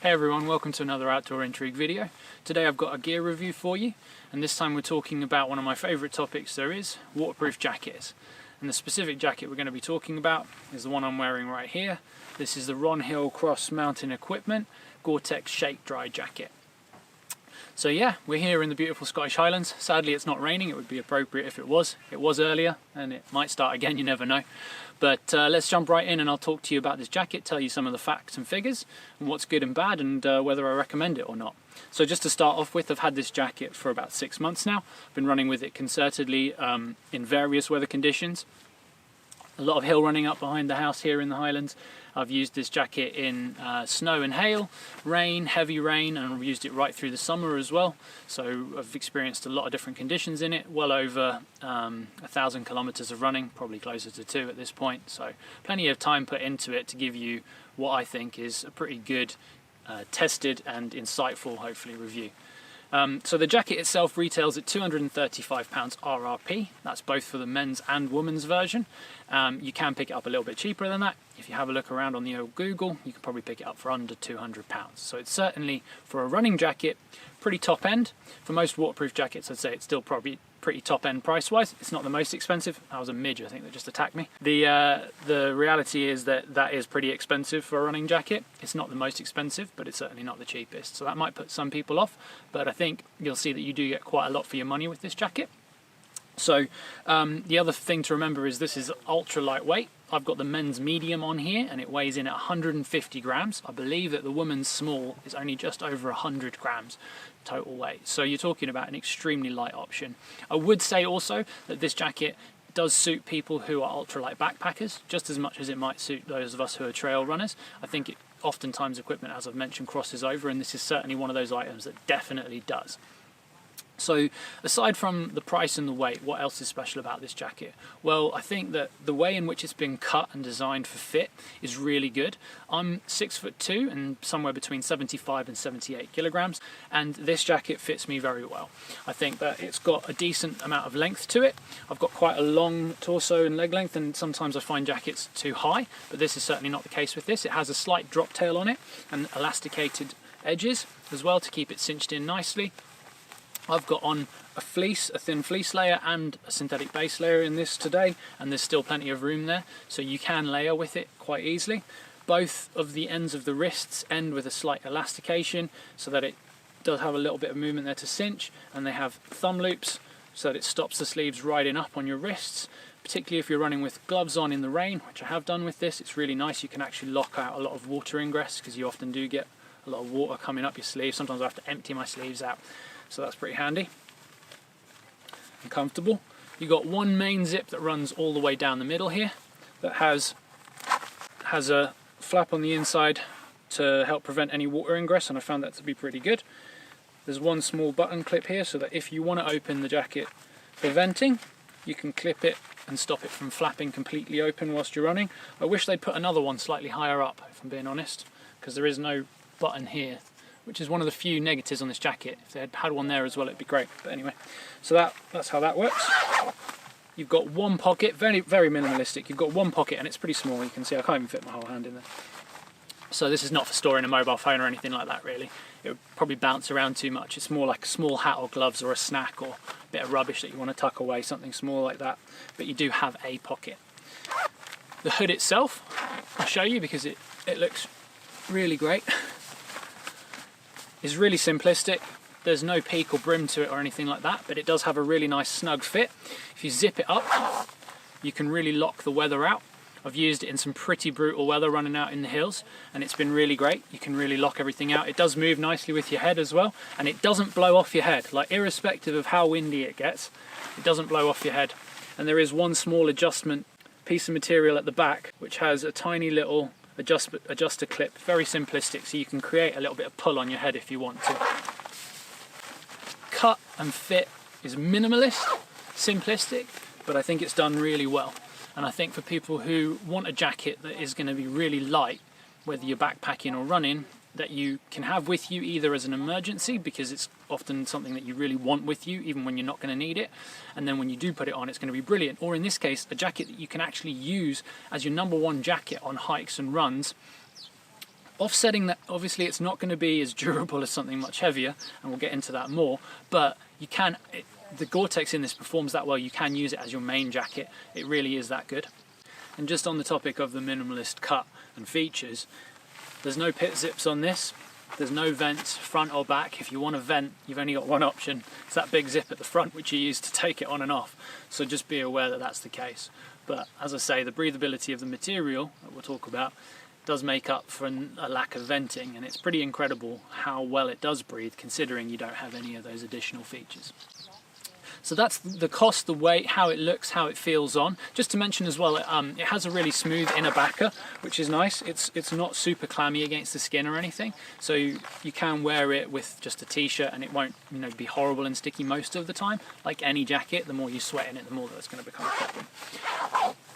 Hey everyone, welcome to another Outdoor Intrigue video. Today I've got a gear review for you, and this time we're talking about one of my favourite topics there is, waterproof jackets. And the specific jacket we're going to be talking about is the one I'm wearing right here. This is the Ronhill Cross Mountain Equipment GORETEX Shakedry jacket. So yeah, we're here in the beautiful Scottish Highlands. Sadly it's not raining, it would be appropriate if it was. It was earlier, and it might start again, you never know. But let's jump right in and I'll talk to you about this jacket, tell you some of the facts and figures, and what's good and bad, and whether I recommend it or not. So just to start off with, I've had this jacket for about 6 months now. I've been running with it concertedly in various weather conditions. A lot of hill running up behind the house here in the Highlands. I've used this jacket in snow and hail, rain, heavy rain, and I've used it right through the summer as well. So I've experienced a lot of different conditions in it, well over 1,000 kilometers of running, probably closer to 2 at this point. So plenty of time put into it to give you what I think is a pretty good, tested and insightful, hopefully, review. So the jacket itself retails at £235 RRP. That's both for the men's and women's version. You can pick it up a little bit cheaper than that. If you have a look around on the old Google, you can probably pick it up for under £200. So it's certainly, for a running jacket, pretty top end. For most waterproof jackets, I'd say it's still probably pretty top end price wise. It's not the most expensive. That was a midge, I think, that just attacked me. The reality is that that is pretty expensive for a running jacket. It's not the most expensive, but it's certainly not the cheapest. So that might put some people off, but I think you'll see that you do get quite a lot for your money with this jacket. So the other thing to remember is this is ultra lightweight. I've got the men's medium on here and it weighs in at 150 grams. I believe that the women's small is only just over 100 grams total weight. So you're talking about an extremely light option. I would say also that this jacket does suit people who are ultralight backpackers just as much as it might suit those of us who are trail runners. I think it oftentimes equipment, as I've mentioned, crosses over, and this is certainly one of those items that definitely does. So aside from the price and the weight, what else is special about this jacket? Well, I think that the way in which it's been cut and designed for fit is really good. I'm 6'2" and somewhere between 75 and 78 kilograms, and this jacket fits me very well. I think that it's got a decent amount of length to it. I've got quite a long torso and leg length, and sometimes I find jackets too high, but this is certainly not the case with this. It has a slight drop tail on it and elasticated edges as well to keep it cinched in nicely. I've got on a thin fleece layer and a synthetic base layer in this today, and there's still plenty of room there, so you can layer with it quite easily. Both of the ends of the wrists end with a slight elastication so that it does have a little bit of movement there to cinch, and they have thumb loops so that it stops the sleeves riding up on your wrists, particularly if you're running with gloves on in the rain, which I have done with this. It's really nice. You can actually lock out a lot of water ingress because you often do get a lot of water coming up your sleeve. Sometimes I have to empty my sleeves out. So that's pretty handy and comfortable. You've got one main zip that runs all the way down the middle here that has a flap on the inside to help prevent any water ingress, and I found that to be pretty good. There's one small button clip here so that if you want to open the jacket for venting, you can clip it and stop it from flapping completely open whilst you're running. I wish they'd put another one slightly higher up, if I'm being honest, because there is no button here, which is one of the few negatives on this jacket. If they had had one there as well, it'd be great. But anyway, so that's how that works. You've got one pocket, very, very minimalistic. You've got one pocket and it's pretty small. You can see I can't even fit my whole hand in there. So this is not for storing a mobile phone or anything like that, really. It would probably bounce around too much. It's more like a small hat or gloves or a snack or a bit of rubbish that you want to tuck away, something small like that. But you do have a pocket. The hood itself, I'll show you because it looks really great. Is really simplistic. There's no peak or brim to it or anything like that, but it does have a really nice snug fit. If you zip it up, you can really lock the weather out. I've used it in some pretty brutal weather running out in the hills, and it's been really great. You can really lock everything out. It does move nicely with your head as well, and it doesn't blow off your head. Like, irrespective of how windy it gets, it doesn't blow off your head. And there is one small adjustment piece of material at the back, which has a tiny little adjuster clip, very simplistic, so you can create a little bit of pull on your head if you want to. Cut and fit is minimalist, simplistic, but I think it's done really well. And I think for people who want a jacket that is going to be really light, whether you're backpacking or running, that you can have with you either as an emergency, because it's often something that you really want with you even when you're not going to need it, and then when you do put it on it's going to be brilliant, or in this case a jacket that you can actually use as your #1 jacket on hikes and runs, Offsetting that, obviously it's not going to be as durable as something much heavier, and we'll get into that more, but you can, the Gore-Tex in this performs that well, you can use it as your main jacket. It really is that good. And just on the topic of the minimalist cut and features, there's no pit zips on this. There's no vents, front or back. If you want a vent, you've only got one option. It's that big zip at the front which you use to take it on and off. So just be aware that that's the case. But as I say, the breathability of the material that we'll talk about does make up for a lack of venting, and it's pretty incredible how well it does breathe considering you don't have any of those additional features. So that's the cost, the weight, how it looks, how it feels on. Just to mention as well, it has a really smooth inner backer, which is nice. It's not super clammy against the skin or anything, so you can wear it with just a t-shirt and it won't, you know, be horrible and sticky most of the time. Like any jacket, the more you sweat in it, the more that's going to become a problem.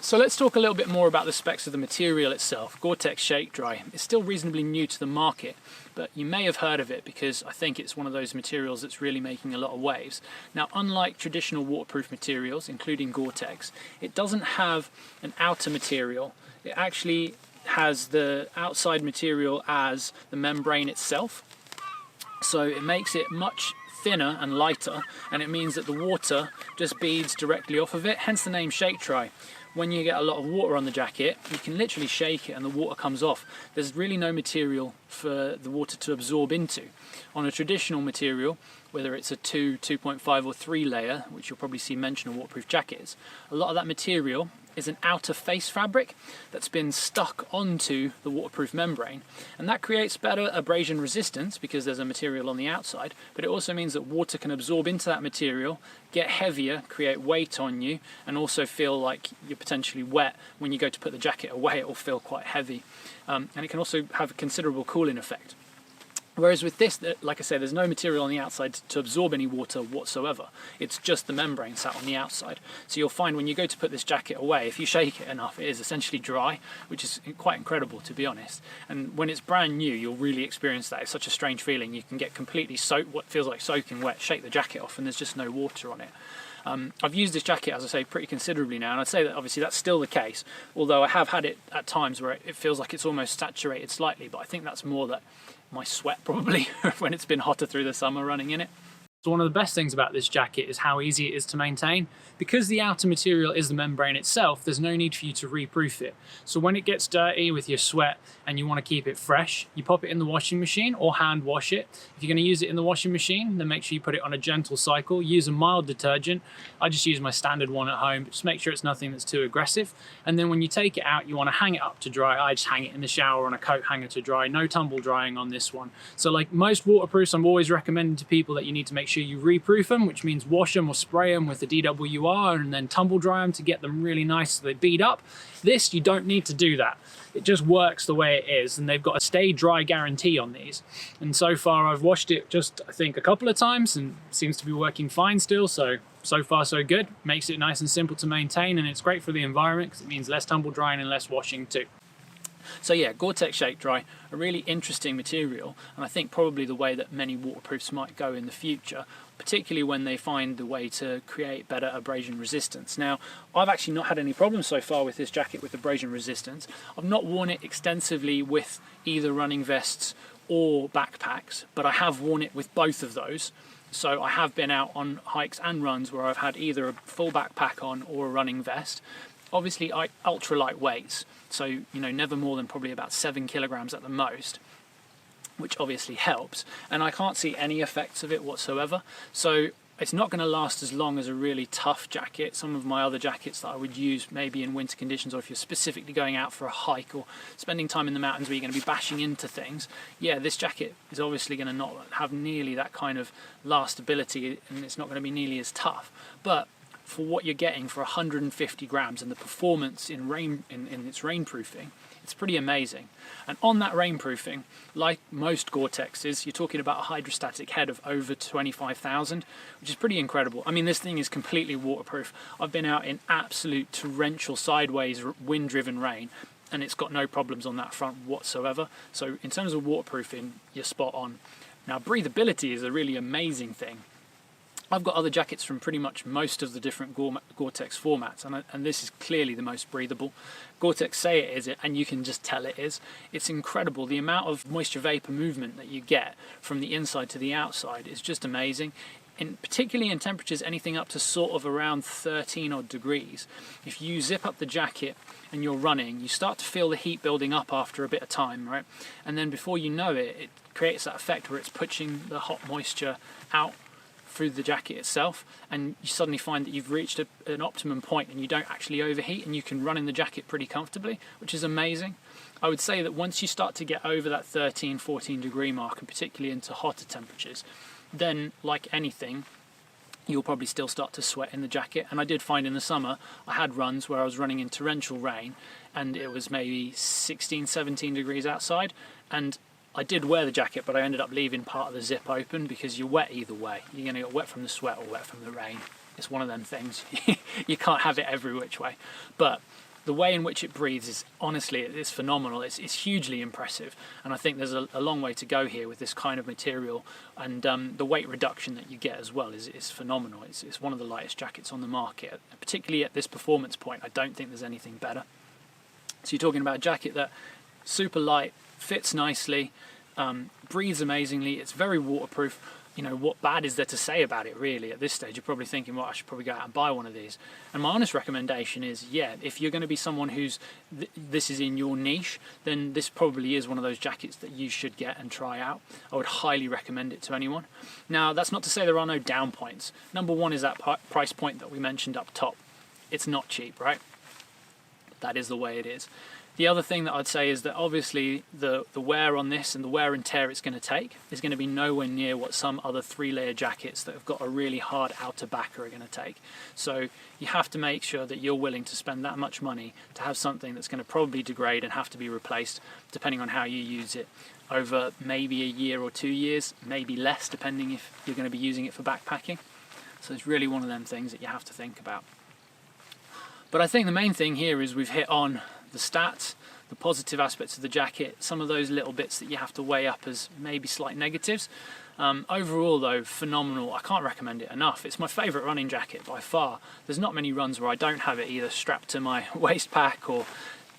So let's talk a little bit more about the specs of the material itself. GORETEX Shakedry is still reasonably new to the market, but you may have heard of it because I think it's one of those materials that's really making a lot of waves. Now, unlike traditional waterproof materials, including GORETEX, it doesn't have an outer material. It actually has the outside material as the membrane itself. So it makes it much thinner and lighter, and it means that the water just beads directly off of it, hence the name Shakedry. When you get a lot of water on the jacket, you can literally shake it and the water comes off. There's really no material for the water to absorb into. On a traditional material, whether it's a 2, 2.5 or 3 layer, which you'll probably see mention of waterproof jackets, a lot of that material is an outer face fabric that's been stuck onto the waterproof membrane, and that creates better abrasion resistance because there's a material on the outside, but it also means that water can absorb into that material, get heavier, create weight on you, and also feel like you're potentially wet. When you go to put the jacket away, it will feel quite heavy, and it can also have a considerable cooling effect. Whereas with this, like I say, there's no material on the outside to absorb any water whatsoever. It's just the membrane sat on the outside. So you'll find when you go to put this jacket away, if you shake it enough, it is essentially dry, which is quite incredible, to be honest. And when it's brand new, you'll really experience that. It's such a strange feeling. You can get completely soaked, what feels like soaking wet, shake the jacket off, and there's just no water on it. I've used this jacket, as I say, pretty considerably now, and I'd say that obviously that's still the case, although I have had it at times where it feels like it's almost saturated slightly, but I think that's more that my sweat probably when it's been hotter through the summer running in it. So one of the best things about this jacket is how easy it is to maintain. Because the outer material is the membrane itself, there's no need for you to reproof it. So when it gets dirty with your sweat and you want to keep it fresh, you pop it in the washing machine or hand wash it. If you're going to use it in the washing machine, then make sure you put it on a gentle cycle. Use a mild detergent. I just use my standard one at home, but just make sure it's nothing that's too aggressive. And then when you take it out, you want to hang it up to dry. I just hang it in the shower on a coat hanger to dry. No tumble drying on this one. So like most waterproofs, I'm always recommending to people that you need to make sure you reproof them, which means wash them or spray them with the DWR and then tumble dry them to get them really nice so they bead up. This, you don't need to do that. It just works the way it is, and they've got a stay dry guarantee on these. And so far I've washed it just, I think, a couple of times and it seems to be working fine still, so far so good. Makes it nice and simple to maintain, and it's great for the environment because it means less tumble drying and less washing too. So yeah, GORETEX Shakedry, a really interesting material, and I think probably the way that many waterproofs might go in the future, particularly when they find the way to create better abrasion resistance. Now, I've actually not had any problems so far with this jacket with abrasion resistance. I've not worn it extensively with either running vests or backpacks, but I have worn it with both of those. So I have been out on hikes and runs where I've had either a full backpack on or a running vest. Obviously, ultralight weights, so you know, never more than probably about 7 kilograms at the most, which obviously helps, and I can't see any effects of it whatsoever. So it's not going to last as long as a really tough jacket. Some of my other jackets that I would use maybe in winter conditions, or if you're specifically going out for a hike or spending time in the mountains where you're going to be bashing into things, yeah, this jacket is obviously going to not have nearly that kind of lastability, and it's not going to be nearly as tough. But for what you're getting for 150 grams and the performance in its rainproofing, it's pretty amazing. And on that rainproofing, like most Gore-Texes, you're talking about a hydrostatic head of over 25,000, which is pretty incredible. I mean, this thing is completely waterproof. I've been out in absolute torrential sideways wind-driven rain, and it's got no problems on that front whatsoever. So in terms of waterproofing, you're spot on. Now, breathability is a really amazing thing. I've got other jackets from pretty much most of the different Gore-Tex formats, and this is clearly the most breathable. Gore-Tex say it is, and you can just tell it is. It's incredible. The amount of moisture vapor movement that you get from the inside to the outside is just amazing. Particularly in temperatures anything up to sort of around 13 odd degrees. If you zip up the jacket and you're running, you start to feel the heat building up after a bit of time, right? And then before you know it, it creates that effect where it's pushing the hot moisture out through the jacket itself, and you suddenly find that you've reached an optimum point and you don't actually overheat, and you can run in the jacket pretty comfortably, which is amazing. I would say that once you start to get over that 13-14 degree mark, and particularly into hotter temperatures, then like anything, you'll probably still start to sweat in the jacket. And I did find in the summer I had runs where I was running in torrential rain and it was maybe 16-17 degrees outside, and I did wear the jacket, but I ended up leaving part of the zip open because you're wet either way. You're going to get wet from the sweat or wet from the rain. It's one of them things. You can't have it every which way. But the way in which it breathes is, honestly, it's phenomenal. It's hugely impressive. And I think there's a long way to go here with this kind of material. And the weight reduction that you get as well is phenomenal. It's one of the lightest jackets on the market. Particularly at this performance point, I don't think there's anything better. So you're talking about a jacket that super light, fits nicely, breathes amazingly, it's very waterproof. You know, what bad is there to say about it really at this stage? You're probably thinking, well, I should probably go out and buy one of these. And my honest recommendation is, yeah, if you're going to be someone who's this is in your niche, then this probably is one of those jackets that you should get and try out. I would highly recommend it to anyone. Now, that's not to say there are no down points. Number one is that price point that we mentioned up top. It's not cheap, right? That is the way it is. The other thing that I'd say is that obviously the wear on this and the wear and tear it's going to take is going to be nowhere near what some other 3-layer jackets that have got a really hard outer backer are going to take. So you have to make sure that you're willing to spend that much money to have something that's going to probably degrade and have to be replaced depending on how you use it over maybe a year or 2 years, maybe less depending if you're going to be using it for backpacking. So it's really one of them things that you have to think about. But I think the main thing here is we've hit on the stats, the positive aspects of the jacket, some of those little bits that you have to weigh up as maybe slight negatives. Overall though, phenomenal. I can't recommend it enough. It's my favourite running jacket by far. There's not many runs where I don't have it either strapped to my waist pack or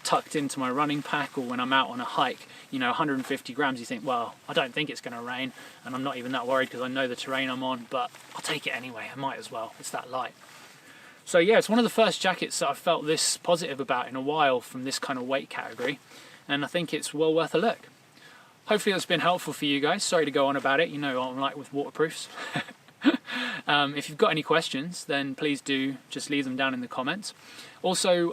tucked into my running pack, or when I'm out on a hike, you know, 150 grams, you think, well, I don't think it's going to rain, and I'm not even that worried because I know the terrain I'm on, but I'll take it anyway. I might as well. It's that light. So yeah, it's one of the first jackets that I've felt this positive about in a while from this kind of weight category, and I think it's well worth a look. Hopefully that's been helpful for you guys. Sorry to go on about it, you know I'm like with waterproofs. If you've got any questions, then please do just leave them down in the comments. Also,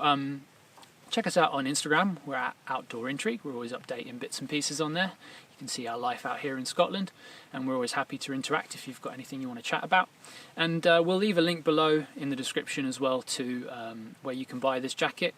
check us out on Instagram. We're at Outdoor Intrigue. We're always updating bits and pieces on there. You can see our life out here in Scotland, and we're always happy to interact if you've got anything you want to chat about. And we'll leave a link below in the description as well to where you can buy this jacket.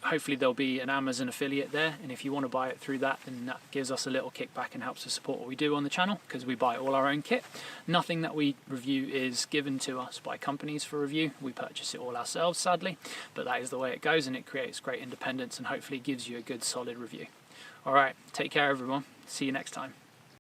Hopefully there'll be an Amazon affiliate there, and if you want to buy it through that, then that gives us a little kickback and helps to support what we do on the channel, because we buy all our own kit. Nothing that we review is given to us by companies for review. We purchase it all ourselves, sadly, but that is the way it goes, and it creates great independence and hopefully gives you a good solid review. Alright, take care everyone. See you next time.